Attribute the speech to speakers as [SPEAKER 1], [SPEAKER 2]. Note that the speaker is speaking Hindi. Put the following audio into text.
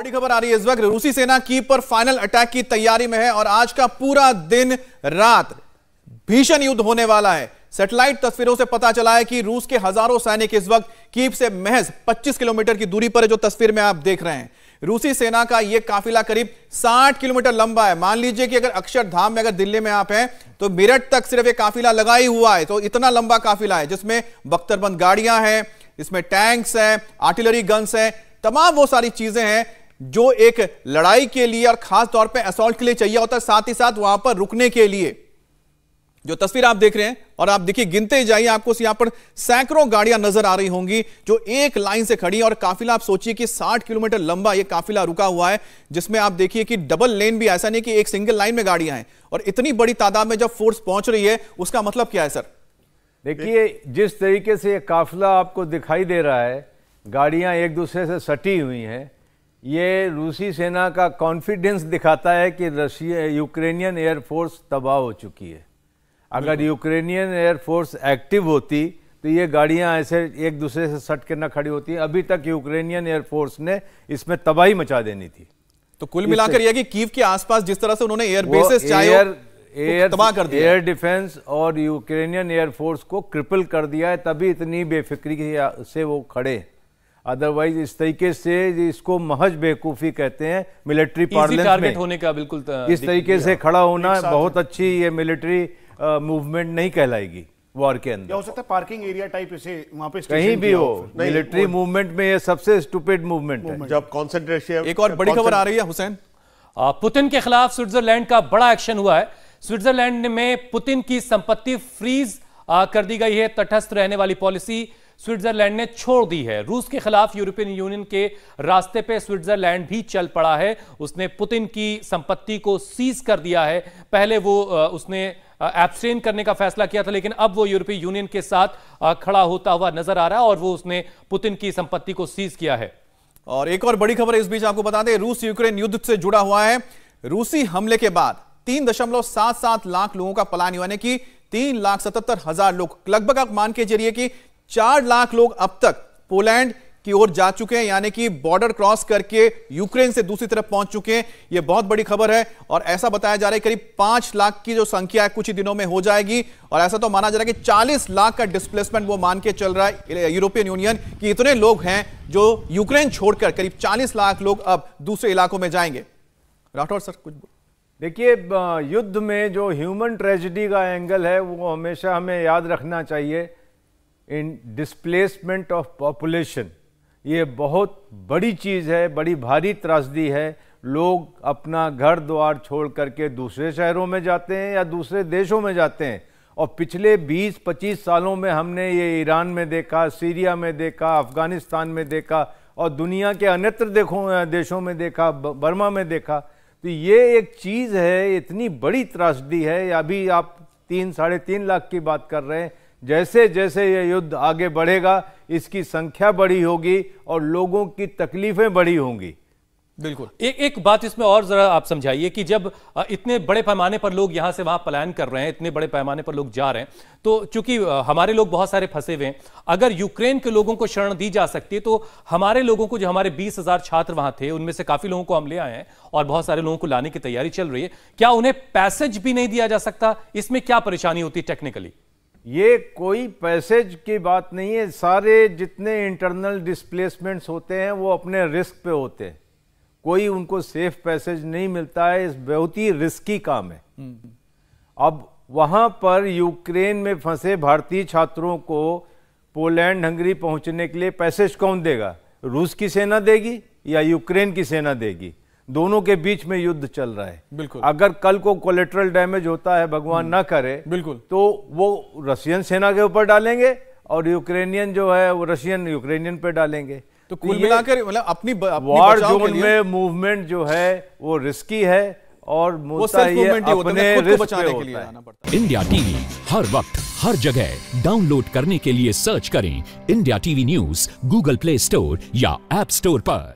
[SPEAKER 1] बड़ी खबर आ रही है इस वक्त। रूसी सेना कीव पर फाइनल अटैक की तैयारी में है और आज का पूरा दिन रात भीषण युद्ध होने वाला है। सैटेलाइट तस्वीरों से पता चला है कि रूस के हजारों सैनिक इस वक्त कीव से महज 25 किलोमीटर की दूरी पर है, जो तस्वीर में आप देख रहे हैं। रूसी सेना का यह काफिला करीब 60 किलोमीटर लंबा है। मान लीजिए कि अगर अक्षरधाम में, अगर दिल्ली में आप हैं तो मेरठ तक सिर्फ एक काफिला लगा ही हुआ है, तो इतना लंबा काफिला है जिसमें बख्तरबंद गाड़ियां हैं, इसमें टैंक्स हैं, आर्टिलरी गन्स हैं, तमाम वो सारी चीजें हैं जो एक लड़ाई के लिए और खास तौर पे असॉल्ट के लिए चाहिए होता है, साथ ही साथ वहां पर रुकने के लिए। जो तस्वीर आप देख रहे हैं और आप देखिए, गिनते जाइए, आपको यहां पर सैकड़ों गाड़ियां नजर आ रही होंगी जो एक लाइन से खड़ी, और काफिला आप सोचिए कि 60 किलोमीटर लंबा ये काफिला रुका हुआ है, जिसमें आप देखिए कि डबल लेन भी, ऐसा नहीं कि एक सिंगल लाइन में गाड़ियां हैं। और इतनी बड़ी तादाद में जब फोर्स पहुंच रही है, उसका मतलब क्या है सर?
[SPEAKER 2] देखिए, जिस तरीके से ये काफिला आपको दिखाई दे रहा है, गाड़ियां एक दूसरे से सटी हुई हैं, ये रूसी सेना का कॉन्फिडेंस दिखाता है कि यूक्रेनियन एयरफोर्स तबाह हो चुकी है। अगर यूक्रेनियन एयरफोर्स एक्टिव होती तो ये गाड़ियां ऐसे एक दूसरे से सट के न खड़ी होती। अभी तक यूक्रेनियन एयरफोर्स ने इसमें तबाही मचा देनी थी।
[SPEAKER 1] तो कुल मिलाकर यह कि कीव के आसपास जिस तरह से उन्होंने एयर बेसेस तबाह कर दिया,
[SPEAKER 2] एयर डिफेंस और यूक्रेनियन एयरफोर्स को क्रिपल कर दिया है, तभी इतनी बेफिक्री से वो खड़े। अदरवाइज इस तरीके से, इसको महज बेवकूफ़ी कहते हैं मिलिट्री पार्लेंस में,
[SPEAKER 3] होने का बिल्कुल
[SPEAKER 2] इस तरीके से खड़ा होना बहुत अच्छी ये मिलिट्री मूवमेंट नहीं कहलाएगी वॉर के अंदर।
[SPEAKER 4] हो सकता है पार्किंग एरिया टाइप इसे वहां पे
[SPEAKER 2] कहीं भी हो, मिलिट्री मूवमेंट में ये सबसे स्टूपिड मूवमेंट है।
[SPEAKER 4] जब कॉन्सेंट्रेशन।
[SPEAKER 1] एक और बड़ी खबर आ रही है हुसैन,
[SPEAKER 3] पुतिन के खिलाफ स्विट्जरलैंड का बड़ा एक्शन हुआ है। स्विट्जरलैंड में पुतिन की संपत्ति फ्रीज कर दी गई है। तटस्थ रहने वाली पॉलिसी स्विट्जरलैंड ने छोड़ दी है। रूस के खिलाफ यूरोपियन यूनियन के रास्ते पे स्विट्जरलैंड भी चल पड़ा है। उसने पुतिन की संपत्ति को सीज कर दिया है। पहले वो उसने एब्स्टेन करने का फैसला किया था, लेकिन अब वो यूरोपीय यूनियन के साथ खड़ा होता हुआ नजर आ रहा है और वो उसने पुतिन की संपत्ति को सीज किया है। और एक और बड़ी खबर इस बीच आपको बता दें, रूस यूक्रेन युद्ध से जुड़ा हुआ है। रूसी हमले के बाद 3.77 लाख लोगों का पलायन, यानी कि 3,77,000 लोग, लगभग आप मान के चलिए कि 4 लाख लोग अब तक पोलैंड की ओर जा चुके हैं, यानी कि बॉर्डर क्रॉस करके यूक्रेन से दूसरी तरफ पहुंच चुके हैं। यह बहुत बड़ी खबर है और ऐसा बताया जा रहा है करीब 5 लाख की जो संख्या है कुछ ही दिनों में हो जाएगी। और ऐसा तो माना जा रहा है कि 40 लाख का डिस्प्लेसमेंट वो मान के चल रहा है यूरोपियन यूनियन कि इतने लोग हैं जो यूक्रेन छोड़कर करीब 40 लाख लोग अब दूसरे इलाकों में जाएंगे। राठौर सर कुछ
[SPEAKER 2] देखिए, युद्ध में जो ह्यूमन ट्रेजेडी का एंगल है वो हमेशा हमें याद रखना चाहिए। इन डिस्प्लेसमेंट ऑफ पॉपुलेशन, ये बहुत बड़ी चीज़ है, बड़ी भारी त्रासदी है। लोग अपना घर द्वार छोड़ करके दूसरे शहरों में जाते हैं या दूसरे देशों में जाते हैं। और पिछले 20-25 सालों में हमने ये ईरान में देखा, सीरिया में देखा, अफ़गानिस्तान में देखा और दुनिया के अन्यत्र देशों में देखा, बर्मा में देखा। तो ये एक चीज़ है, इतनी बड़ी त्रासदी है। अभी आप 3-3.5 लाख की बात कर रहे हैं। जैसे जैसे ये युद्ध आगे बढ़ेगा, इसकी संख्या बड़ी होगी और लोगों की तकलीफें बड़ी होंगी।
[SPEAKER 3] बिल्कुल। एक बात इसमें और जरा आप समझाइए कि जब इतने बड़े पैमाने पर लोग यहां से वहां पलायन कर रहे हैं, इतने बड़े पैमाने पर लोग जा रहे हैं, तो चूंकि हमारे लोग बहुत सारे फंसे हुए हैं, अगर यूक्रेन के लोगों को शरण दी जा सकती है तो हमारे लोगों को, जो हमारे 20,000 छात्र वहां थे, उनमें से काफी लोगों को हम ले आए हैं और बहुत सारे लोगों को लाने की तैयारी चल रही है, क्या उन्हें पैसेज भी नहीं दिया जा सकता? इसमें क्या परेशानी होती है टेक्निकली?
[SPEAKER 2] ये कोई पैसेज की बात नहीं है। सारे जितने इंटरनल डिस्प्लेसमेंट्स होते हैं वो अपने रिस्क पे होते हैं, कोई उनको सेफ पैसेज नहीं मिलता है। इस बहुत ही रिस्की काम है। अब वहाँ पर यूक्रेन में फंसे भारतीय छात्रों को पोलैंड, हंगरी पहुँचने के लिए पैसेज कौन देगा? रूस की सेना देगी या यूक्रेन की सेना देगी? दोनों के बीच में युद्ध चल रहा है।
[SPEAKER 1] बिल्कुल।
[SPEAKER 2] अगर कल को कोलेट्रल डैमेज होता है, भगवान ना करे,
[SPEAKER 1] बिल्कुल, तो
[SPEAKER 2] वो रशियन सेना के ऊपर डालेंगे और यूक्रेनियन जो है वो रशियन यूक्रेनियन पे डालेंगे।
[SPEAKER 1] तो कुल मिलाकर मतलब अपनी
[SPEAKER 2] वॉर जोन में मूवमेंट जो है वो रिस्की है और अपने रिस्क बचाने के लिए आना पड़ता है।
[SPEAKER 5] इंडिया टीवी हर वक्त हर जगह डाउनलोड करने के लिए सर्च करें India TV news Google play store या ऐप स्टोर पर।